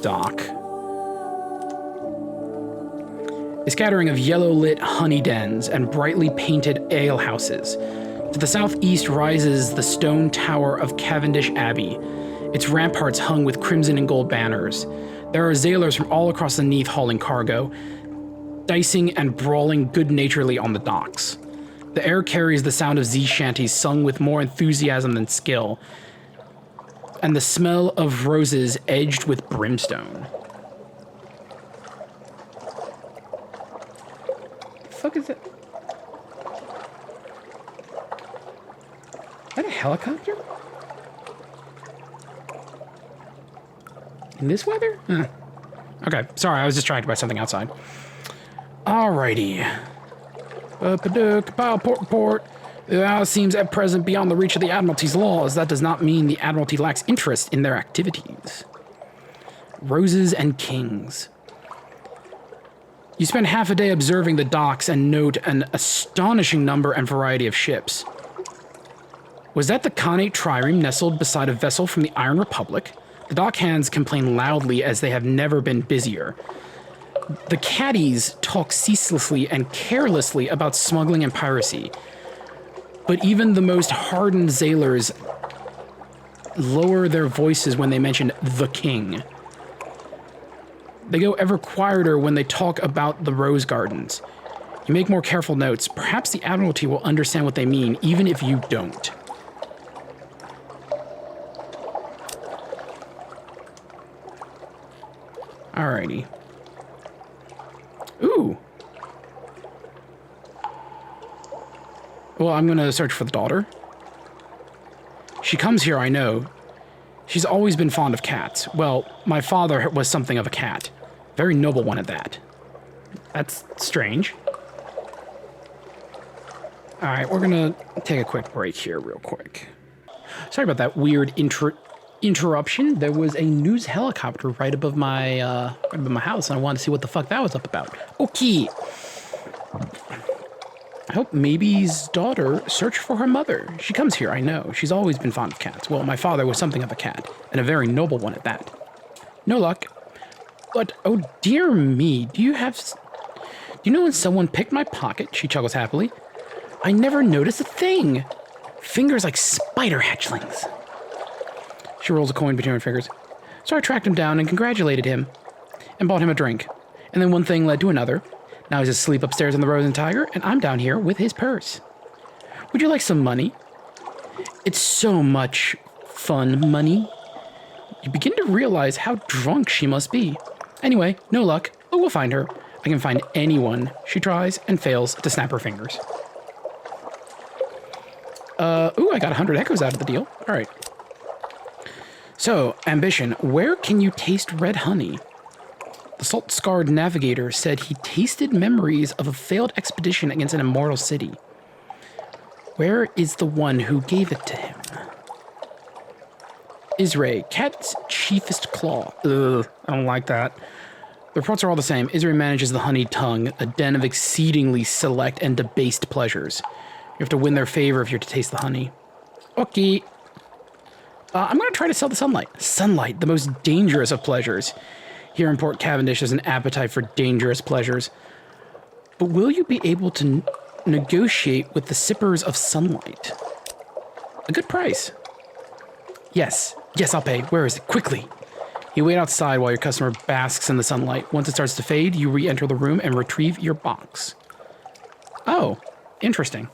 dock. A scattering of yellow-lit honey dens and brightly painted alehouses. To the southeast rises the stone tower of Cavendish Abbey, its ramparts hung with crimson and gold banners. There are sailors from all across the Neath hauling cargo, dicing and brawling good-naturedly on the docks. The air carries the sound of sea shanties sung with more enthusiasm than skill, and the smell of roses edged with brimstone. The fuck is that? Is that a helicopter? In this weather? Okay, sorry, I was distracted by something outside. Alrighty. Port. The isle seems at present beyond the reach of the Admiralty's laws. That does not mean the Admiralty lacks interest in their activities. Roses and kings. You spend half a day observing the docks and note an astonishing number and variety of ships. Was that the Khanate trireme nestled beside a vessel from the Iron Republic? The dockhands complain loudly as they have never been busier. The caddies talk ceaselessly and carelessly about smuggling and piracy. But even the most hardened sailors lower their voices when they mention the king. They go ever quieter when they talk about the rose gardens. You make more careful notes. Perhaps the Admiralty will understand what they mean, even if you don't. Alrighty. Ooh. Well, I'm gonna search for the daughter. She comes here, I know. She's always been fond of cats. Well, my father was something of a cat. Very noble one at that. That's strange. Alright, we're gonna take a quick break here real quick. Sorry about that weird interruption. There was a news helicopter right above my house, and I wanted to see what the fuck that was up about. Okay. I hope Maybe's daughter searched for her mother. She comes here, I know. She's always been fond of cats. Well, my father was something of a cat, and a very noble one at that. No luck. But, oh dear me, do you know when someone picked my pocket? She chuckles happily. I never noticed a thing. Fingers like spider hatchlings. She rolls a coin between her fingers. So I tracked him down and congratulated him and bought him a drink. And then one thing led to another. Now he's asleep upstairs in the Rose and Tiger, and I'm down here with his purse. Would you like some money? It's so much fun money. You begin to realize how drunk she must be. Anyway, no luck, but we'll find her. I can find anyone. She tries and fails to snap her fingers. Ooh, I got 100 echoes out of the deal. All right. So, ambition, where can you taste red honey? The salt-scarred navigator said he tasted memories of a failed expedition against an immortal city. Where is the one who gave it to him? Isray, cat's chiefest claw. Ugh, I don't like that. The reports are all the same. Isray manages the honeyed tongue, a den of exceedingly select and debased pleasures. You have to win their favor if you're to taste the honey. Okay. I'm going to try to sell the sunlight. Sunlight, the most dangerous of pleasures. Here in Port Cavendish, there's an appetite for dangerous pleasures. But will you be able to negotiate with the sippers of sunlight? A good price. Yes, I'll pay. Where is it? Quickly. You wait outside while your customer basks in the sunlight. Once it starts to fade, you re-enter the room and retrieve your box. Oh, interesting.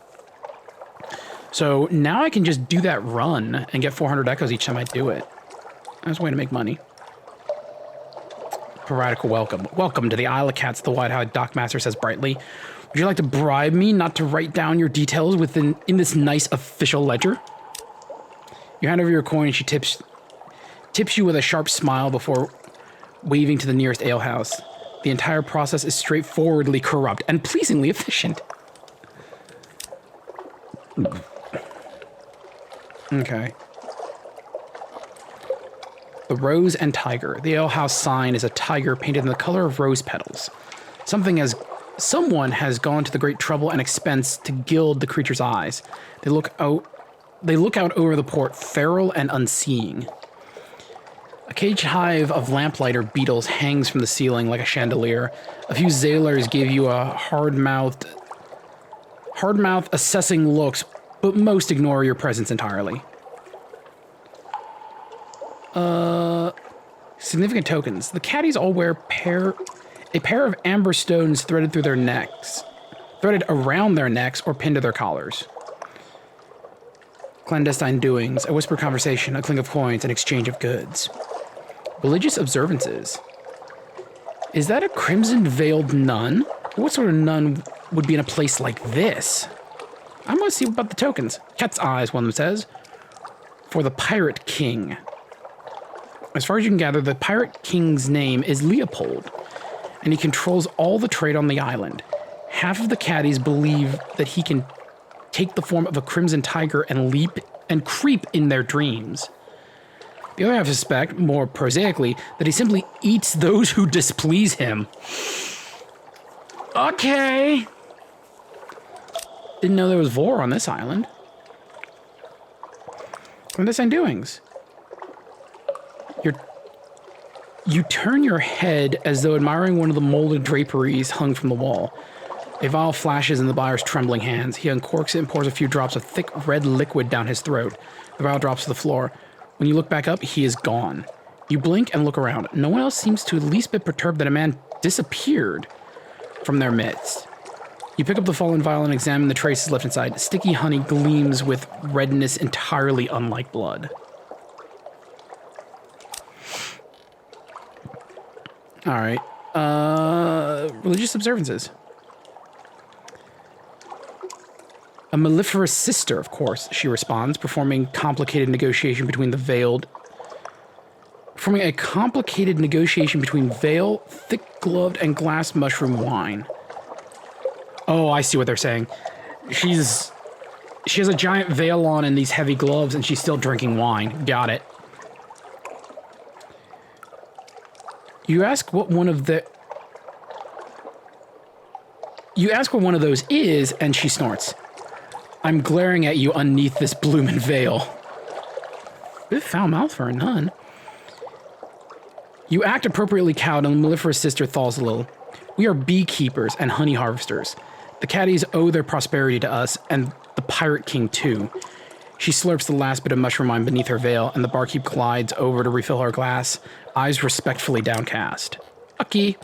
So now I can just do that run and get 400 echoes each time I do it. That's a way to make money. Piratical welcome. Welcome to the Isle of Cats, the wide-eyed dockmaster says brightly. Would you like to bribe me not to write down your details in this nice official ledger? You hand over your coin and she tips you with a sharp smile before waving to the nearest alehouse. The entire process is straightforwardly corrupt and pleasingly efficient. Okay. The Rose and Tiger. The alehouse sign is a tiger painted in the color of rose petals. Someone has gone to the great trouble and expense to gild the creature's eyes. They look out over the port, feral and unseeing. A caged hive of lamplighter beetles hangs from the ceiling like a chandelier. A few sailors give you a hard-mouthed, assessing looks, but most ignore your presence entirely. Significant tokens. The caddies all wear a pair of amber stones threaded around their necks or pinned to their collars. Clandestine doings, a whispered conversation, a clink of coins, an exchange of goods. Religious observances. Is that a crimson-veiled nun? What sort of nun would be in a place like this? I'm gonna see about the tokens. Cat's eyes, one of them says. For the Pirate King. As far as you can gather, the Pirate King's name is Leopold, and he controls all the trade on the island. Half of the caddies believe that he can take the form of a crimson tiger and leap and creep in their dreams. The other half suspect, more prosaically, that he simply eats those who displease him. Okay. Didn't know there was vor on this island. Clandestine doings. You turn your head as though admiring one of the molded draperies hung from the wall. A vial flashes in the buyer's trembling hands. He uncorks it and pours a few drops of thick red liquid down his throat. The vial drops to the floor. When you look back up, he is gone. You blink and look around. No one else seems to the least bit perturbed that a man disappeared from their midst. You pick up the fallen vial and examine the traces left inside. Sticky honey gleams with redness entirely unlike blood. All right. Religious observances. A mellifluous sister, of course, she responds, performing a complicated negotiation between veil, thick-gloved, and glass mushroom wine. Oh, I see what they're saying. She has a giant veil on and these heavy gloves, and she's still drinking wine. Got it. You ask what one of those is, and she snorts. I'm glaring at you underneath this bloomin' veil. Bit foul mouth for a nun. You act appropriately cowed, and the mellifluous sister thaws a little. We are beekeepers and honey harvesters. The caddies owe their prosperity to us, and the Pirate King too. She slurps the last bit of mushroom wine beneath her veil, and the barkeep glides over to refill her glass, eyes respectfully downcast. Lucky.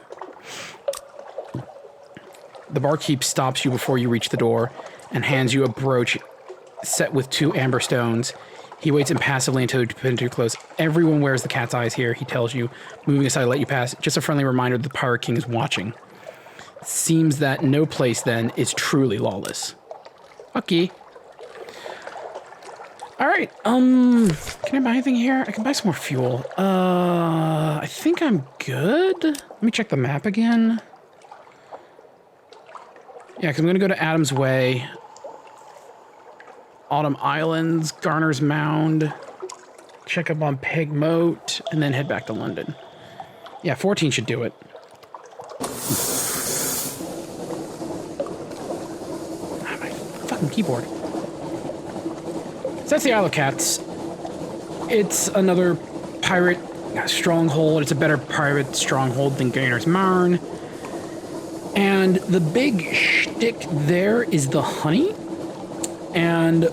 The barkeep stops you before you reach the door and hands you a brooch set with 2 amber stones. He waits impassively until you put into your clothes. Everyone wears the cat's eyes here, he tells you, moving aside to let you pass. Just a friendly reminder that the Pirate King is watching. Seems that no place, then, is truly lawless. Lucky. Alright, can I buy anything here? I can buy some more fuel. I think I'm good. Let me check the map again. Yeah, because I'm going to go to Adam's Way, Autumn Islands, Garner's Mound, check up on Peg Moat, and then head back to London. Yeah, 14 should do it. Ah, my fucking keyboard. So that's the Isle of Cats. It's another pirate stronghold. It's a better pirate stronghold than Gainer's Marne. And the big shtick there is the honey. And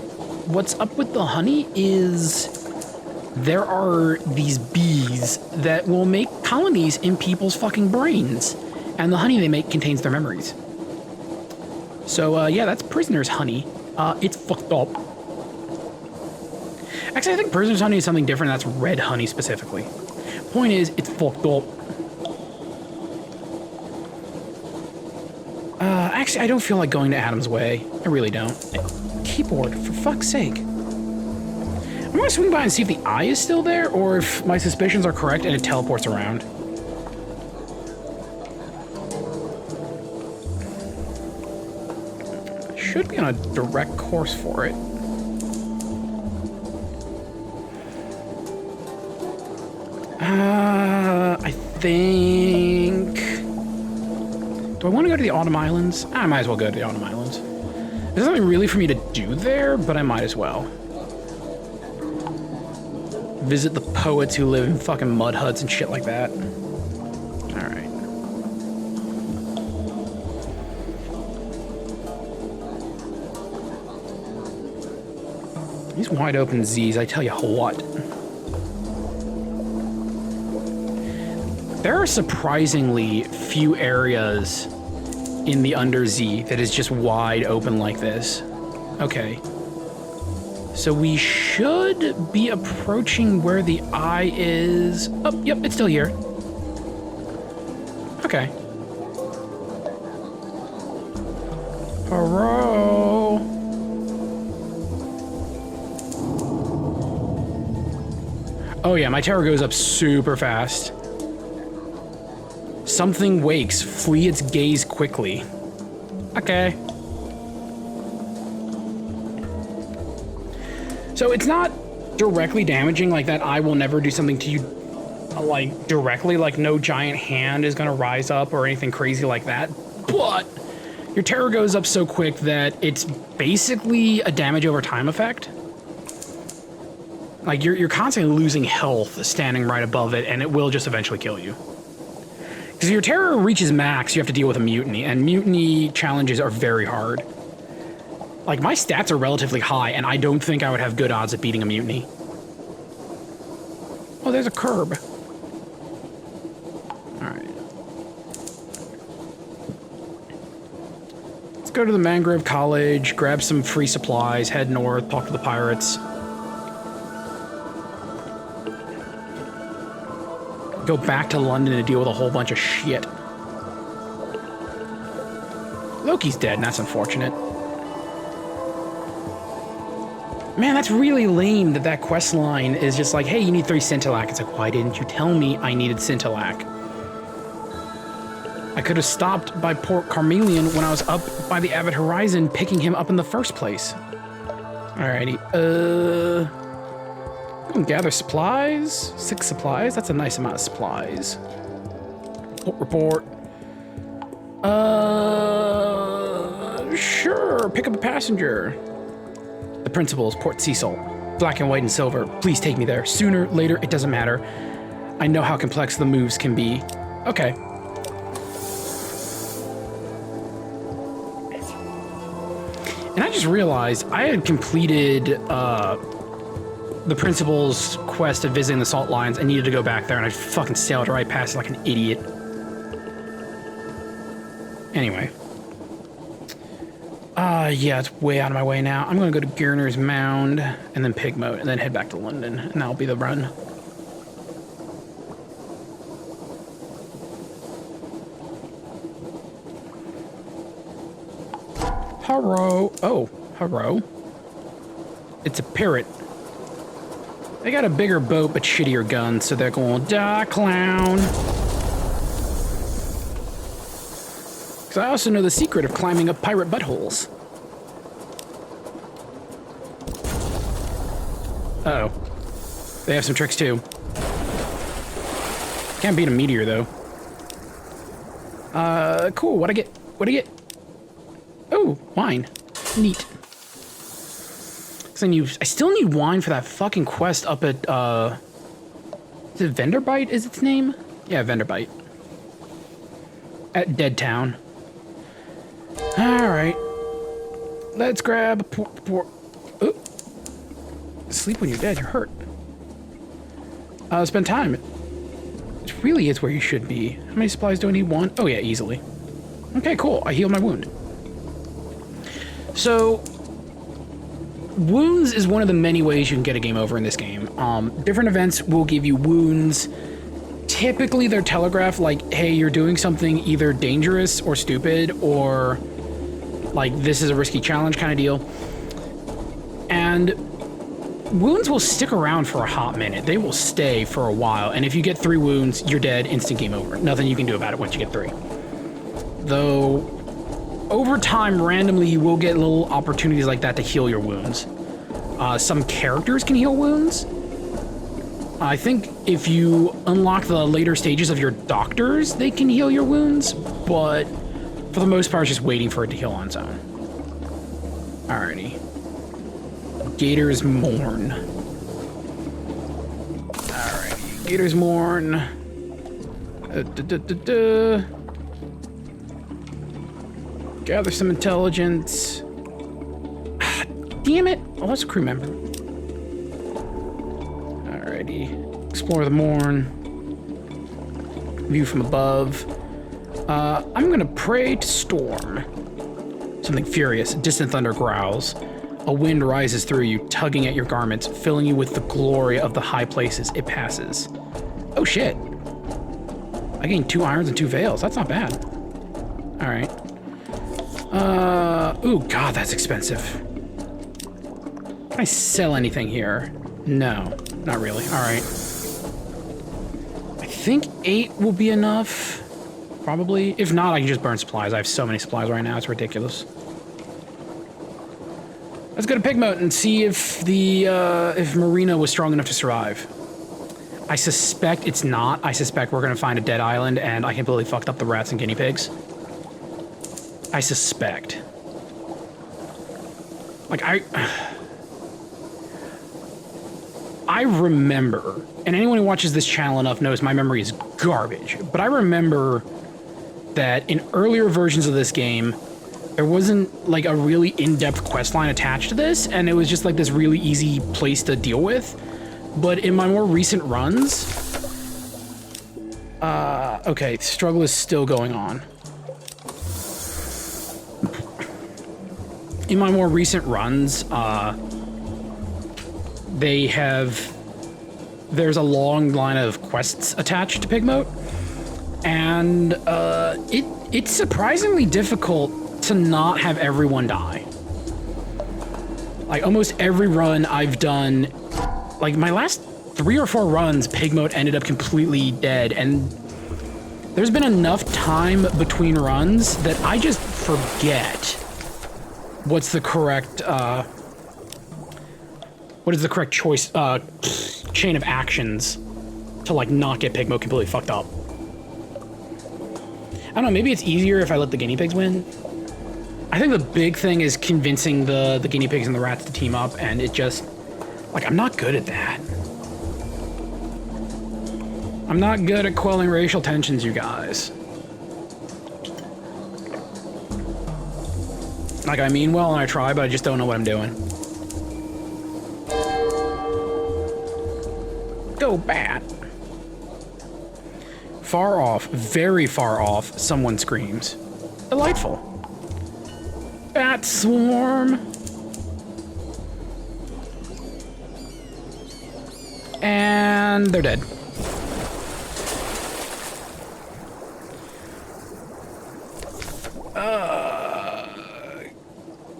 what's up with the honey is there are these bees that will make colonies in people's fucking brains. And the honey they make contains their memories. So, yeah, that's prisoner's honey. It's fucked up. Actually, I think prisoner's honey is something different. That's red honey specifically. Point is, it's fucked up. Actually, I don't feel like going to Adam's Way. I really don't. Keyboard, for fuck's sake. I'm gonna swing by and see if the eye is still there, or if my suspicions are correct and it teleports around. Should be on a direct course for it. I think... Do I want to go to the Autumn Islands? I might as well go to the Autumn Islands. There's nothing really for me to do there, but I might as well. Visit the poets who live in fucking mud huts and shit like that. Alright. These wide open Z's, I tell you what. There are surprisingly few areas in the under Z that is just wide open like this. Okay. So we should be approaching where the eye is. Oh, yep, it's still here. Okay. Hello. Oh yeah, my tower goes up super fast. Something wakes. Flee its gaze quickly. Okay. So it's not directly damaging, like that eye will never do something to you, like, directly, like no giant hand is gonna rise up or anything crazy like that, but your terror goes up so quick that it's basically a damage over time effect. Like, you're constantly losing health standing right above it, and it will just eventually kill you. Because if your terror reaches max, you have to deal with a mutiny, and mutiny challenges are very hard. Like, my stats are relatively high, and I don't think I would have good odds at beating a mutiny. Oh, there's a curb. Alright. Let's go to the Mangrove College, grab some free supplies, head north, talk to the pirates. Go back to London to deal with a whole bunch of shit. Loki's dead, and that's unfortunate. Man, that's really lame that that quest line is just like, hey, you need 3 Scintillac. It's like, why didn't you tell me I needed Scintillac? I could have stopped by Port Carmelian when I was up by the Avid Horizon picking him up in the first place. Alrighty, gather supplies. 6 supplies, that's a nice amount of supplies. Report. Sure, pick up a passenger. The principal is Port Cecil. Black and white and silver. Please take me there. Sooner, later, it doesn't matter. I know how complex the moves can be. Okay. And I just realized I had completed the principal's quest of visiting the salt lines. I needed to go back there, and I fucking sailed right past it like an idiot. Anyway. Yeah, it's way out of my way now. I'm gonna go to Gurner's Mound, and then Pigmoat, and then head back to London, and that'll be the run. Hello. Oh, hello. It's a parrot. They got a bigger boat, but shittier guns, so they're going, die, clown. Because I also know the secret of climbing up pirate buttholes. Uh-oh. They have some tricks, too. Can't beat a meteor, though. Cool. What'd I get? What'd I get? Oh, wine. Neat. I still need wine for that fucking quest up at, is it Venderbite is its name? Yeah, Venderbite. At Dead Town. Alright. Let's grab a oh. Sleep when you're dead, you're hurt. Spend time. It really is where you should be. How many supplies do I need? 1? Oh yeah, easily. Okay, cool. I healed my wound. So, wounds is one of the many ways you can get a game over in this game. Different events will give you wounds. Typically, they're telegraphed like, hey, you're doing something either dangerous or stupid, or like, this is a risky challenge kind of deal. And wounds will stick around for a hot minute. They will stay for a while, and if you get 3 wounds, you're dead, instant game over. Nothing you can do about it once you get 3. Though, over time, randomly, you will get little opportunities like that to heal your wounds. Some characters can heal wounds. I think if you unlock the later stages of your doctors, they can heal your wounds, but for the most part, it's just waiting for it to heal on its own. Alrighty. Gator's Mourn. Gator's Morn. Gather some intelligence. Damn it! Oh, that's a crew member. Alrighty. Explore the Morn. View from above. I'm gonna pray to storm. Something furious. Distant thunder growls. A wind rises through you, tugging at your garments, filling you with the glory of the high places it passes. Oh shit. I gained 2 irons and 2 veils. That's not bad. Alright. Ooh, God, that's expensive. Can I sell anything here? No, not really. Alright. I think 8 will be enough. Probably. If not, I can just burn supplies. I have so many supplies right now, it's ridiculous. Let's go to Pigmoat and see if the, if Marina was strong enough to survive. I suspect it's not. I suspect we're gonna find a dead island and I completely fucked up the rats and guinea pigs. I suspect. Like, I remember, and anyone who watches this channel enough knows my memory is garbage, but I remember that in earlier versions of this game, there wasn't like a really in-depth quest line attached to this, and it was just like this really easy place to deal with. But in my more recent runs, okay, struggle is still going on. In my more recent runs, there's a long line of quests attached to Pigmoat, and it's surprisingly difficult to not have everyone die. Like, almost every run I've done, like my last 3 or 4 runs, Pigmoat ended up completely dead, and there's been enough time between runs that I just forget what's the correct, what is the correct choice, chain of actions to, like, not get Pigmoat completely fucked up. I don't know, maybe it's easier if I let the guinea pigs win. I think the big thing is convincing the guinea pigs and the rats to team up, and it just, like, I'm not good at that. I'm not good at quelling racial tensions, you guys. Like, I mean well and I try, but I just don't know what I'm doing. Go bat. Far off, very far off, someone screams. Delightful. Bat swarm. And they're dead.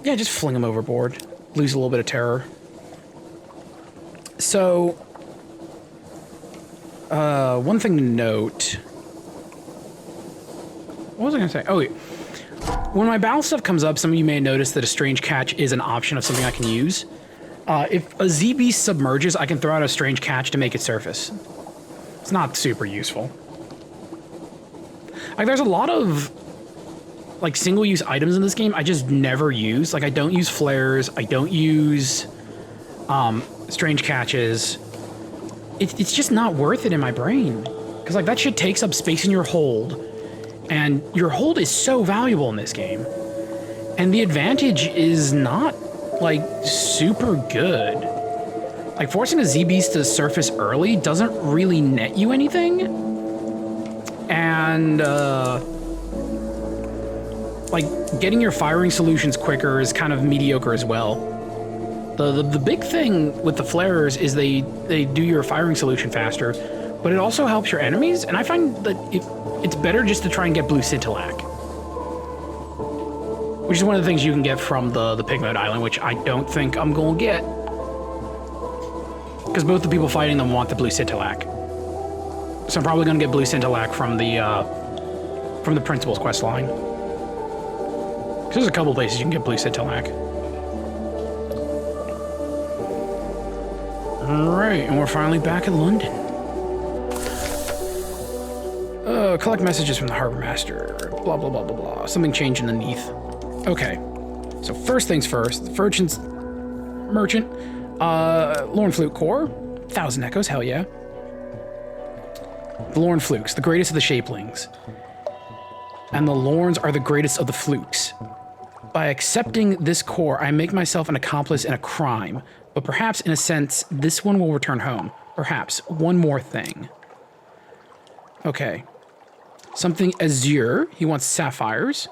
Yeah, just fling them overboard. Lose a little bit of terror. So, one thing to note. What was I gonna say? Oh, yeah. When my battle stuff comes up, some of you may notice that a strange catch is an option of something I can use. If a Z-Beast submerges, I can throw out a strange catch to make it surface. It's not super useful. Like, there's a lot of, like, single-use items in this game I just never use. Like, I don't use flares, I don't use, strange catches. It's just not worth it in my brain. Because, like, that shit takes up space in your hold. And your hold is so valuable in this game. And the advantage is not, like, super good. Like, forcing a Z-Beast to surface early doesn't really net you anything. And, like, getting your firing solutions quicker is kind of mediocre as well. The big thing with the flares is they do your firing solution faster, but it also helps your enemies, and I find that it's better just to try and get blue scintillac. Which is one of the things you can get from the Pigmoat Island, which I don't think I'm gonna get. Because both the people fighting them want the blue scintillac. So I'm probably gonna get blue scintillac from the Principal's quest line. Because there's a couple places you can get blue scintillac. Alright, and we're finally back in London. Collect messages from the Harbor Master. Blah, blah, blah, blah, blah. Something changed underneath. Okay. So first things first. Merchant. Lorn Flute Core. 1,000 Echoes, hell yeah. The Lorn flukes, the greatest of the shapelings. And the Lorns are the greatest of the flukes. By accepting this core, I make myself an accomplice in a crime. But perhaps, in a sense, this one will return home. Perhaps. One more thing. Okay. Something azure. He wants sapphires.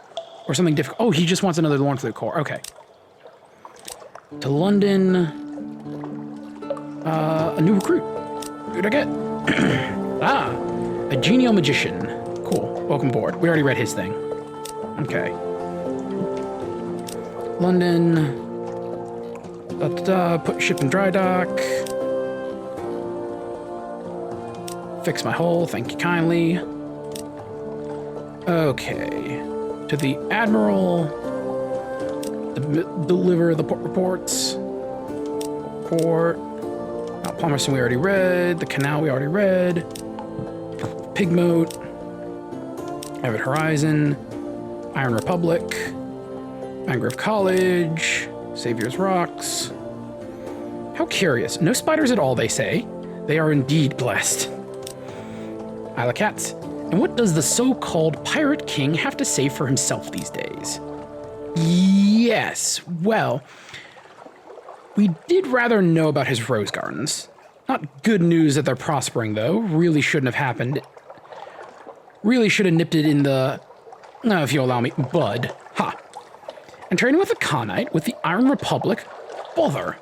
Or something difficult. Oh, he just wants another Lorn fluke core. Okay. To London. A new recruit. Who'd I get? Ah, a genial magician. Cool. Welcome aboard. We already read his thing. Okay. London. Put ship in dry dock. Fix my hull. Thank you kindly. Okay. To the Admiral. Deliver the port reports. Port. Palmerston we already read. The Canal we already read. Pigmote. Avid Horizon. Iron Republic. Mangrove College. Savior's Rocks. How curious. No spiders at all, they say. They are indeed blessed. Isle of Cats. And what does the so-called Pirate King have to say for himself these days? Yes, well, we did rather know about his rose gardens. Not good news that they're prospering, though. Really shouldn't have happened. Really should have nipped it in the, if you allow me, bud. Ha. And trading with the Khanite, with the Iron Republic, bother.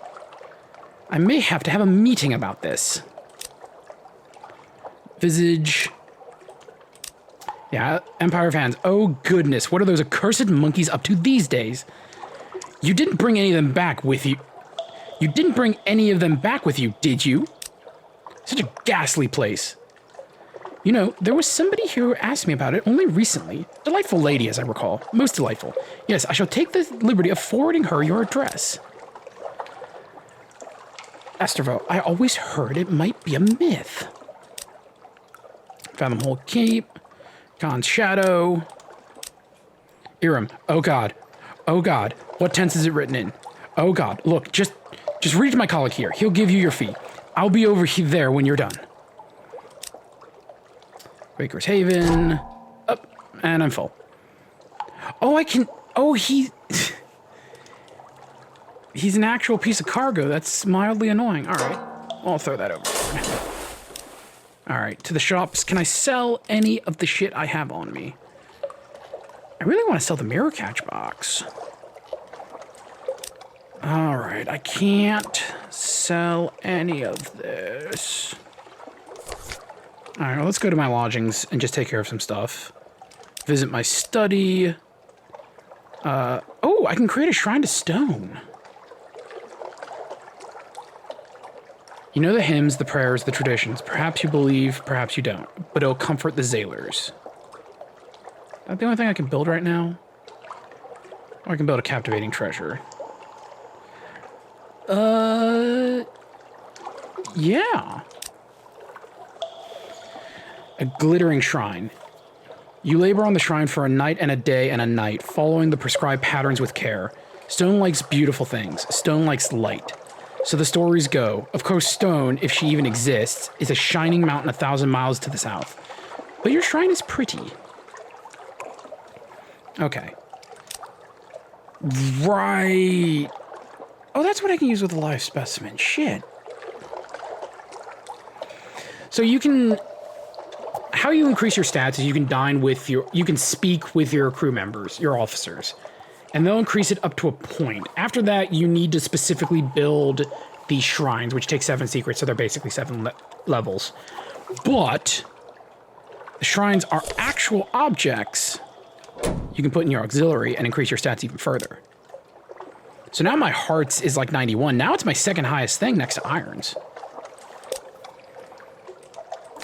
I may have to have a meeting about this. Visage. Yeah, Empire of Hands. Oh, goodness. What are those accursed monkeys up to these days? You didn't bring any of them back with you. You didn't bring any of them back with you, did you? Such a ghastly place. You know, there was somebody here who asked me about it only recently. Delightful lady, as I recall. Most delightful. Yes, I shall take the liberty of forwarding her your address. Estervo, I always heard it might be a myth. Fathom Hole Cape. Khan's Shadow. Iram. Oh, God. Oh, God. What tense is it written in? Oh, God. Look, just read to my colleague here. He'll give you your fee. I'll be over there when you're done. Baker's Haven. Up. And I'm full. Oh, I can... Oh, he's an actual piece of cargo. That's mildly annoying. All right. I'll throw that over. All right. To the shops. Can I sell any of the shit I have on me? I really want to sell the mirror catch box. All right. I can't sell any of this. All right, well, let's go to my lodgings and just take care of some stuff. Visit my study. Oh, I can create a shrine to stone. You know the hymns, the prayers, the traditions. Perhaps you believe, perhaps you don't. But it'll comfort the Zailers. Is that the only thing I can build right now? Or I can build a captivating treasure. Yeah. A glittering shrine. You labor on the shrine for a night and a day and a night, following the prescribed patterns with care. Stone likes beautiful things. Stone likes light. So the stories go. Of course, stone, if she even exists, is a shining mountain 1,000 miles to the south. But your shrine is pretty. Okay. Right. Oh, that's what I can use with a live specimen. Shit. So you can... How you increase your stats is you can dine with your... You can speak with your crew members, your officers. And they'll increase it up to a point. After that, you need to specifically build these shrines, which take 7 secrets, so they're basically 7 levels. But the shrines are actual objects you can put in your auxiliary and increase your stats even further. So now my hearts is like 91. Now it's my second highest thing next to irons.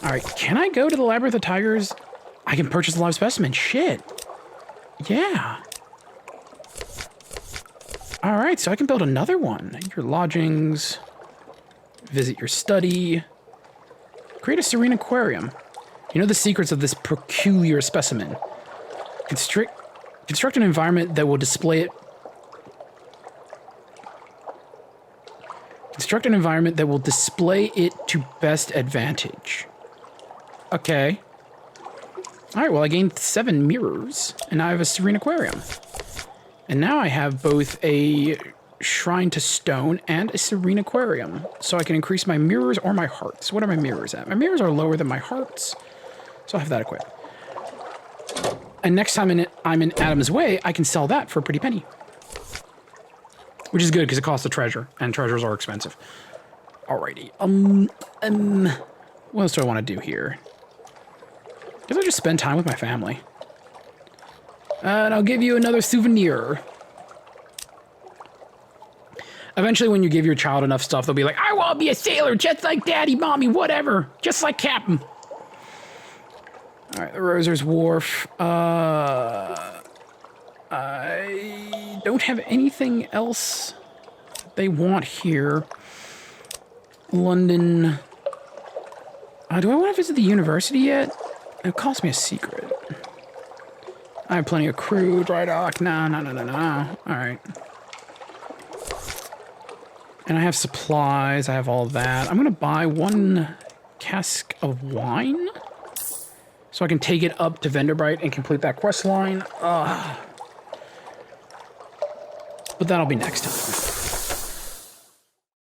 All right, can I go to the Labyrinth of Tigers? I can purchase a live specimen. Shit. Yeah. All right, so I can build another one. Your lodgings, visit your study, create a serene aquarium. You know the secrets of this peculiar specimen. Construct an environment that will display it. Construct an environment that will display it to best advantage. Okay. All right, well, I gained 7 mirrors, and now I have a serene aquarium. And now I have both a shrine to stone and a serene aquarium. So I can increase my mirrors or my hearts. What are my mirrors at? My mirrors are lower than my hearts. So I have that equipped. And next time I'm in Adam's Way, I can sell that for a pretty penny. Which is good, because it costs a treasure, and treasures are expensive. Alrighty. What else do I want to do here? Guess I'll just spend time with my family. And I'll give you another souvenir. Eventually, when you give your child enough stuff, they'll be like, I want to be a sailor, just like Daddy, Mommy, whatever. Just like Captain. All right, the Roser's Wharf. I don't have anything else they want here. London. Do I want to visit the university yet? It cost me a secret. I have plenty of crew, dry dock. No. All right. And I have supplies. I have all that. I'm going to buy 1 cask of wine so I can take it up to Venderbright and complete that quest line. But that'll be next time.